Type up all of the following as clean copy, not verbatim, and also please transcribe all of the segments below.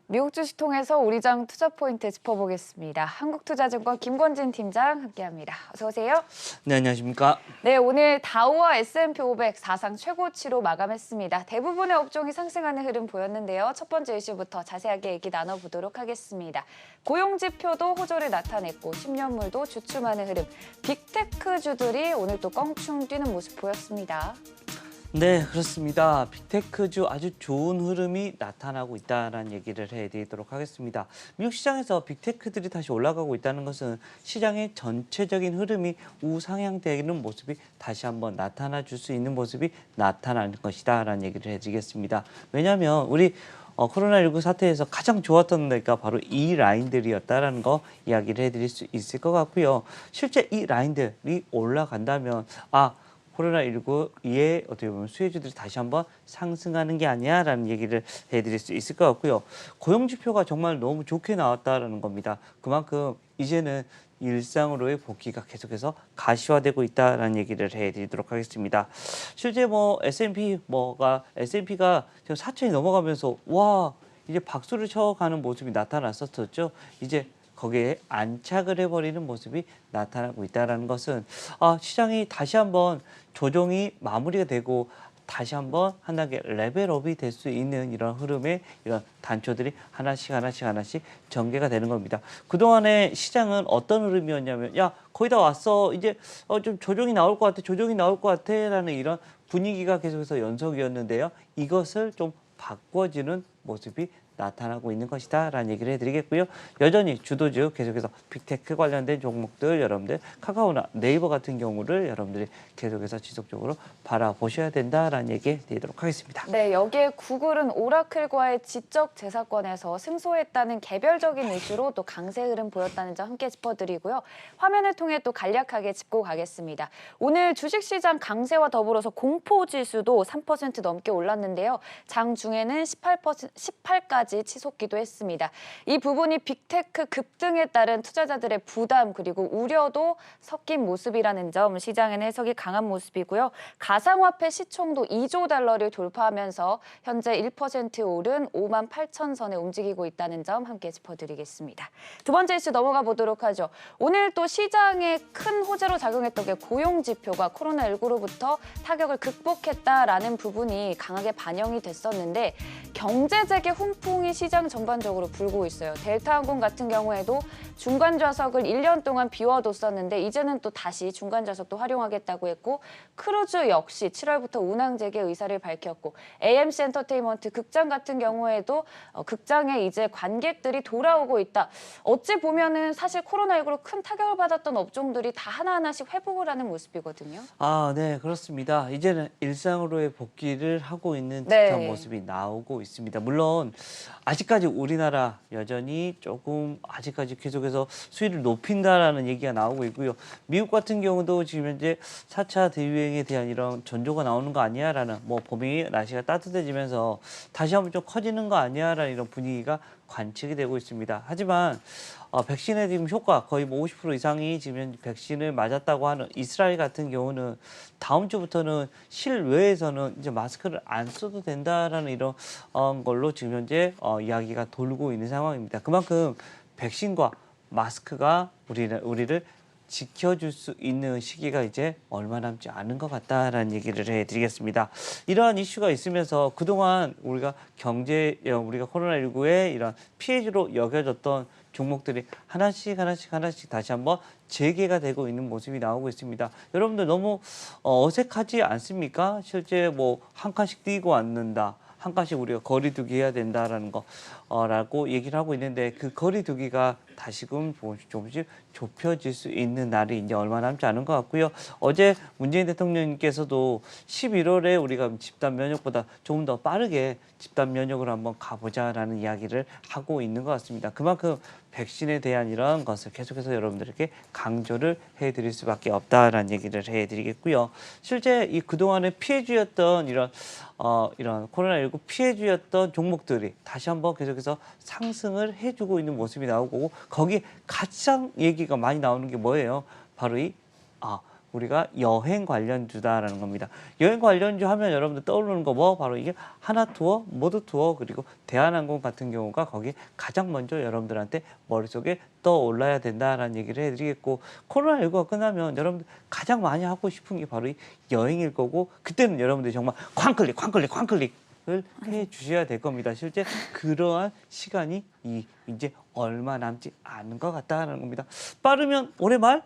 미국 주식 통해서 우리장 투자 포인트 짚어보겠습니다. 한국투자증권 김권진 팀장 함께합니다. 어서 오세요. 네, 안녕하십니까. 네, 오늘 다우와 S&P 500 사상 최고치로 마감했습니다. 대부분의 업종이 상승하는 흐름 보였는데요. 첫 번째 이슈부터 자세하게 얘기 나눠보도록 하겠습니다. 고용지표도 호조를 나타냈고 10년물도 주춤하는 흐름. 빅테크주들이 오늘 또 껑충 뛰는 모습 보였습니다. 네, 그렇습니다. 빅테크주 아주 좋은 흐름이 나타나고 있다는 얘기를 해드리도록 하겠습니다. 미국 시장에서 빅테크들이 다시 올라가고 있다는 것은 시장의 전체적인 흐름이 우상향되는 모습이 다시 한번 나타나 줄 수 있는 모습이 나타나는 것이다라는 얘기를 해드리겠습니다. 왜냐하면 우리 코로나19 사태에서 가장 좋았던 데가 바로 이 라인들이었다라는 거 이야기를 해드릴 수 있을 것 같고요. 실제 이 라인들이 올라간다면 코로나19의 어떻게 보면 수혜주들이 다시 한번 상승하는 게 아니야라는 얘기를 해드릴 수 있을 것 같고요. 고용지표가 정말 너무 좋게 나왔다라는 겁니다. 그만큼 이제는 일상으로의 복귀가 계속해서 가시화되고 있다라는 얘기를 해드리도록 하겠습니다. 실제 S&P가 지금 4천이 넘어가면서 와 이제 박수를 쳐가는 모습이 나타났었죠. 이제 거기에 안착을 해버리는 모습이 나타나고 있다는 것은 시장이 다시 한번 조정이 마무리가 되고 다시 한번 한 단계 레벨업이 될 수 있는 이런 흐름의 이런 단초들이 하나씩 전개가 되는 겁니다. 그동안의 시장은 어떤 흐름이었냐면 야 거의 다 왔어 이제 좀 조정이 나올 것 같아 라는 이런 분위기가 계속해서 연속이었는데요. 이것을 좀 바꿔지는 모습이 나타나고 있는 것이다 라는 얘기를 해드리겠고요. 여전히 주도주 계속해서 빅테크 관련된 종목들 여러분들 카카오나 네이버 같은 경우를 여러분들이 계속해서 지속적으로 바라보셔야 된다라는 얘기 드리도록 하겠습니다. 네, 여기에 구글은 오라클과의 지적 재사건에서 승소했다는 개별적인 이슈로 또 강세 흐름 보였다는 점 함께 짚어드리고요. 화면을 통해 또 간략하게 짚고 가겠습니다. 오늘 주식시장 강세와 더불어서 공포지수도 3% 넘게 올랐는데요. 장 중에는 18까지 치솟기도 했습니다. 이 부분이 빅테크 급등에 따른 투자자들의 부담 그리고 우려도 섞인 모습이라는 점 시장에는 해석이 강한 모습이고요. 가상화폐 시총도 2조 달러를 돌파하면서 현재 1% 오른 5만 8천 선에 움직이고 있다는 점 함께 짚어드리겠습니다. 두 번째 이슈 넘어가 보도록 하죠. 오늘 또 시장에 큰 호재로 작용했던 게 고용지표가 코로나19로부터 타격을 극복했다라는 부분이 강하게 반영이 됐었는데 경제재개 훈풍이 시장 전반적으로 불고 있어요. 델타항공 같은 경우에도 중간 좌석을 1년 동안 비워뒀었는데 이제는 또 다시 중간 좌석도 활용하겠다고 했고 크루즈 역시 7월부터 운항 재개 의사를 밝혔고 AMC 엔터테인먼트 극장 같은 경우에도 극장에 이제 관객들이 돌아오고 있다. 어찌 보면은 사실 코로나19로 큰 타격을 받았던 업종들이 다 하나하나씩 회복을 하는 모습이거든요. 네, 그렇습니다. 이제는 일상으로의 복귀를 하고 있는 듯한 모습이 나오고 있습니다. 물론 아직까지 우리나라 여전히 조금 아직까지 계속해서 수위를 높인다라는 얘기가 나오고 있고요. 미국 같은 경우도 지금 현재 4차 대유행에 대한 이런 전조가 나오는 거 아니야라는 봄이 날씨가 따뜻해지면서 다시 한번 좀 커지는 거 아니야라는 이런 분위기가 관측이 되고 있습니다. 하지만 백신의 지금 효과 거의 50% 이상이 지금 백신을 맞았다고 하는 이스라엘 같은 경우는 다음 주부터는 실외에서는 이제 마스크를 안 써도 된다라는 이런 걸로 지금 현재 이야기가 돌고 있는 상황입니다. 그만큼 백신과 마스크가 우리를 지켜줄 수 있는 시기가 이제 얼마 남지 않은 것 같다라는 얘기를 해드리겠습니다. 이러한 이슈가 있으면서 그동안 우리가 우리가 코로나19의 이런 피해주로 여겨졌던 종목들이 하나씩 다시 한번 재개가 되고 있는 모습이 나오고 있습니다. 여러분들 너무 어색하지 않습니까? 실제 한 칸씩 뛰고 앉는다. 한 칸씩 우리가 거리두기 해야 된다라는 거라고 얘기를 하고 있는데 그 거리두기가 다시금 조금씩 좁혀질 수 있는 날이 이제 얼마 남지 않은 것 같고요. 어제 문재인 대통령님께서도 11월에 우리가 집단 면역보다 조금 더 빠르게 집단 면역으로 한번 가보자라는 이야기를 하고 있는 것 같습니다. 그만큼 백신에 대한 이런 것을 계속해서 여러분들에게 강조를 해드릴 수밖에 없다라는 얘기를 해드리겠고요. 실제 이 그동안의 피해주였던 이런 코로나19 피해주였던 종목들이 다시 한번 계속해서 상승을 해주고 있는 모습이 나오고 거기에 가장 얘기가 많이 나오는 게 뭐예요? 바로 우리가 여행 관련주다라는 겁니다. 여행 관련주 하면 여러분들 떠오르는 거 뭐 바로 이게 하나투어, 모두투어 그리고 대한항공 같은 경우가 거기에 가장 먼저 여러분들한테 머릿속에 떠올라야 된다라는 얘기를 해드리겠고 코로나19가 끝나면 여러분들 가장 많이 하고 싶은 게 바로 이 여행일 거고 그때는 여러분들이 정말 쾅클릭을 해 주셔야 될 겁니다. 실제 그러한 시간이 이제 얼마 남지 않은 것 같다는 겁니다. 빠르면 올해 말?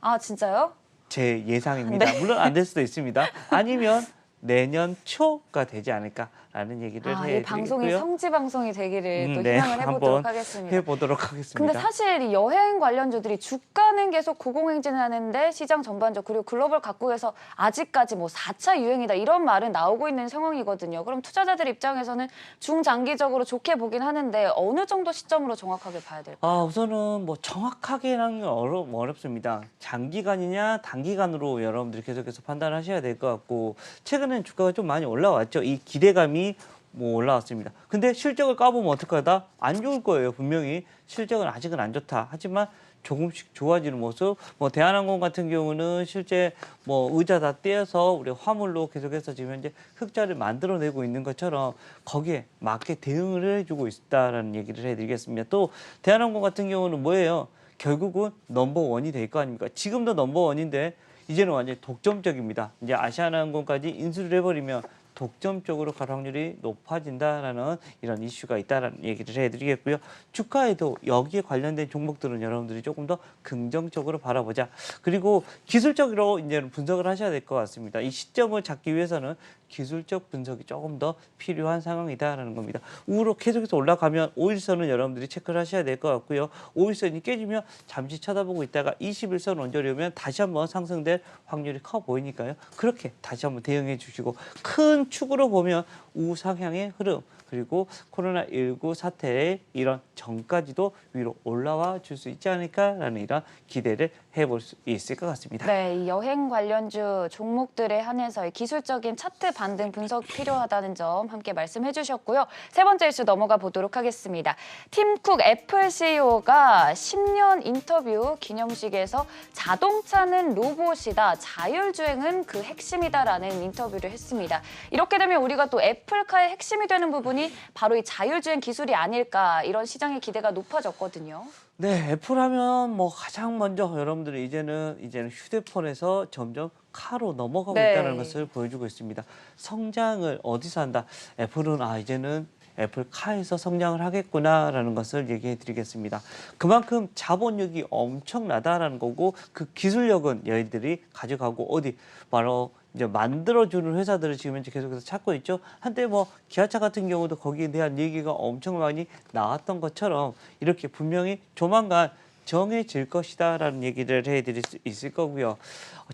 아, 진짜요? 제 예상입니다. 물론 안 될 수도 있습니다. 아니면 내년 초가 되지 않을까라는 얘기를 이 해드리고요. 방송이 성지 방송이 되기를 또 네, 희망을 해보도록 한번 하겠습니다. 해보도록 하겠습니다. 근데 사실 이 여행 관련주들이 주가는 계속 고공행진하는데 시장 전반적 그리고 글로벌 각국에서 아직까지 뭐 4차 유행이다 이런 말은 나오고 있는 상황이거든요. 그럼 투자자들 입장에서는 중장기적으로 좋게 보긴 하는데 어느 정도 시점으로 정확하게 봐야 될까요? 우선은 뭐 정확하게는 어렵습니다. 장기간이냐 단기간으로 여러분들이 계속해서 판단하셔야 될 것 같고 최근에는 주가가 좀 많이 올라왔죠. 이 기대감이 뭐 올라왔습니다. 근데 실적을 까보면 어떡하다? 안 좋을 거예요. 분명히 실적은 아직은 안 좋다. 하지만 조금씩 좋아지는 모습. 뭐 대한항공 같은 경우는 실제 뭐 의자 다 떼어서 우리 화물로 계속해서 지금 현재 흑자를 만들어내고 있는 것처럼 거기에 맞게 대응을 해주고 있다라는 얘기를 해드리겠습니다. 또 대한항공 같은 경우는 뭐예요? 결국은 넘버원이 될 거 아닙니까? 지금도 넘버원인데 이제는 완전히 독점적입니다. 이제 아시아나항공까지 인수를 해버리면 독점적으로 갈 확률이 높아진다라는 이런 이슈가 있다라는 얘기를 해드리겠고요. 주가에도 여기에 관련된 종목들은 여러분들이 조금 더 긍정적으로 바라보자. 그리고 기술적으로 이제 분석을 하셔야 될 것 같습니다. 이 시점을 잡기 위해서는 기술적 분석이 조금 더 필요한 상황이다라는 겁니다. 우로 계속해서 올라가면 5일선은 여러분들이 체크를 하셔야 될 것 같고요. 5일선이 깨지면 잠시 쳐다보고 있다가 21선 언저리오면 다시 한번 상승될 확률이 커 보이니까요. 그렇게 다시 한번 대응해 주시고 큰 축으로 보면 우상향의 흐름 그리고 코로나19 사태의 이런 전까지도 위로 올라와 줄 수 있지 않을까라는 이런 기대를 해볼 수 있을 것 같습니다. 네, 이 여행 관련주 종목들에 한해서 기술적인 차트 반등 분석 필요하다는 점 함께 말씀해 주셨고요. 세 번째 이슈 넘어가 보도록 하겠습니다. 팀쿡 애플 CEO가 10년 인터뷰 기념식에서 자동차는 로봇이다, 자율주행은 그 핵심이다라는 인터뷰를 했습니다. 이렇게 되면 우리가 또 애플카의 핵심이 되는 부분이 바로 이 자율주행 기술이 아닐까 이런 시장의 기대가 높아졌거든요. 네, 애플하면 뭐 가장 먼저 여러분들이 이제는 휴대폰에서 점점 카로 넘어가고 네. 있다는 것을 보여주고 있습니다. 성장을 어디서 한다? 애플은 이제는 애플카에서 성장을 하겠구나라는 것을 얘기해 드리겠습니다. 그만큼 자본력이 엄청나다라는 거고 그 기술력은 얘들이 가져가고 어디 바로 이제 만들어주는 회사들을 지금 현재 계속해서 찾고 있죠. 한때 뭐 기아차 같은 경우도 거기에 대한 얘기가 엄청 많이 나왔던 것처럼 이렇게 분명히 조만간 정해질 것이다라는 얘기를 해드릴 수 있을 거고요.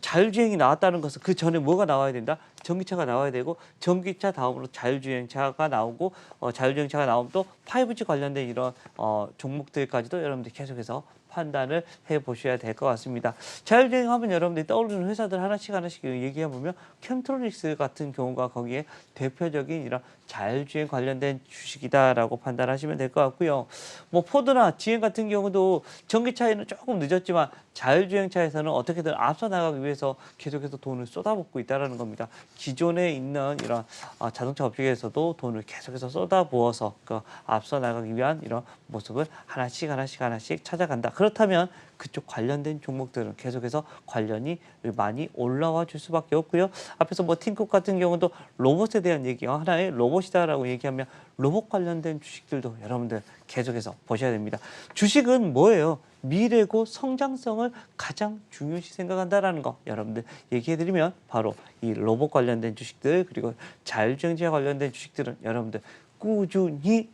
자율주행이 나왔다는 것은 그 전에 뭐가 나와야 된다? 전기차가 나와야 되고 전기차 다음으로 자율주행차가 나오고 자율주행차가 나오면 또 5G 관련된 이런 종목들까지도 여러분들이 계속해서 판단을 해보셔야 될 것 같습니다. 자율주행 하면 여러분들이 떠오르는 회사들 하나씩 얘기해보면 캠트로닉스 같은 경우가 거기에 대표적인 이런 자율주행 관련된 주식이다라고 판단하시면 될 것 같고요. 뭐 포드나 GM 같은 경우도 전기차에는 조금 늦었지만 자율주행차에서는 어떻게든 앞서 나가기 위해서 계속해서 돈을 쏟아붓고 있다는 겁니다. 기존에 있는 이런 자동차 업계에서도 돈을 계속해서 쏟아부어서 앞서 나가기 위한 이런 모습을 하나씩 찾아간다. 그렇다면 그쪽 관련된 종목들은 계속해서 관련이 많이 올라와 줄 수밖에 없고요. 앞에서 뭐 팀쿡 같은 경우도 로봇에 대한 얘기가 하나의 로봇이다라고 얘기하면 로봇 관련된 주식들도 여러분들 계속해서 보셔야 됩니다. 주식은 뭐예요? 미래고 성장성을 가장 중요시 생각한다라는 거 여러분들 얘기해드리면 바로 이 로봇 관련된 주식들 그리고 자율주행차 관련된 주식들은 여러분들 꾸준히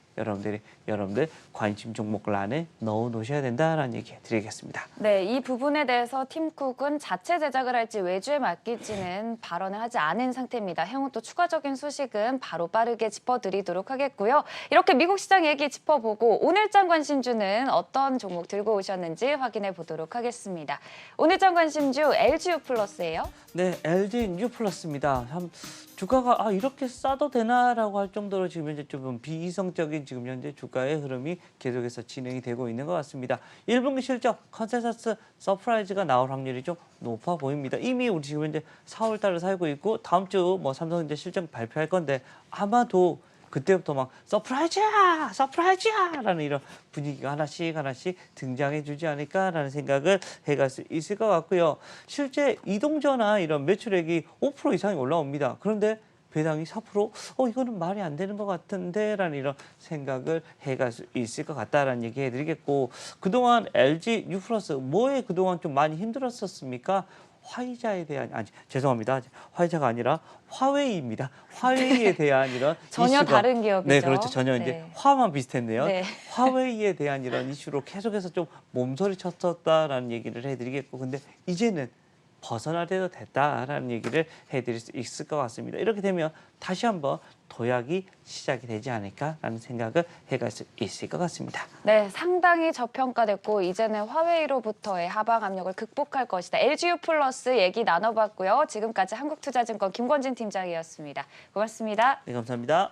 여러분들 관심 종목을 안에 넣어 놓으셔야 된다라는 얘기 드리겠습니다. 네, 이 부분에 대해서 팀쿡은 자체 제작을 할지 외주에 맡길지는 발언을 하지 않은 상태입니다. 향후 또 추가적인 소식은 바로 빠르게 짚어드리도록 하겠고요. 이렇게 미국 시장 얘기 짚어보고 오늘장 관심주는 어떤 종목 들고 오셨는지 확인해 보도록 하겠습니다. 오늘장 관심주 LGU 플러스예요. 네, LG U 플러스입니다. 참 주가가 이렇게 싸도 되나라고 할 정도로 지금 현재 좀 비이성적인 지금 현재 주가의 흐름이 계속해서 진행이 되고 있는 것 같습니다. 1분기 실적 컨센서스 서프라이즈가 나올 확률이 좀 높아 보입니다. 이미 우리 지금 현재 4월 달을 살고 있고 다음 주 뭐 삼성전자 실적 발표할 건데 아마도 그때부터 막 서프라이즈야! 서프라이즈야!라는 이런 분위기가 하나씩 등장해 주지 않을까라는 생각을 해갈 수 있을 것 같고요. 실제 이동저나 이런 매출액이 5% 이상이 올라옵니다. 그런데 배당이 4%? 이거는 말이 안 되는 것 같은데 라는 이런 생각을 해갈 수 있을 것 같다라는 얘기 해드리겠고 그동안 LG U+, 뭐에 그동안 좀 많이 힘들었었습니까? 화이자에 대한 죄송합니다. 화이자가 아니라 화웨이입니다. 화웨이에 대한 이런 전혀 이슈가 다른 기업이죠. 네, 그렇죠. 전혀 네. 이제 화만 비슷했네요. 네. 화웨이에 대한 이런 이슈로 계속해서 좀 몸서리 쳤었다라는 얘기를 해드리겠고 근데 이제는 벗어날 때도 됐다라는 얘기를 해드릴 수 있을 것 같습니다. 이렇게 되면 다시 한번 도약이 시작이 되지 않을까라는 생각을 해갈 수 있을 것 같습니다. 네, 상당히 저평가됐고 이제는 화웨이로부터의 하방 압력을 극복할 것이다. LGU 플러스 얘기 나눠봤고요. 지금까지 한국투자증권 김권진 팀장이었습니다. 고맙습니다. 네, 감사합니다.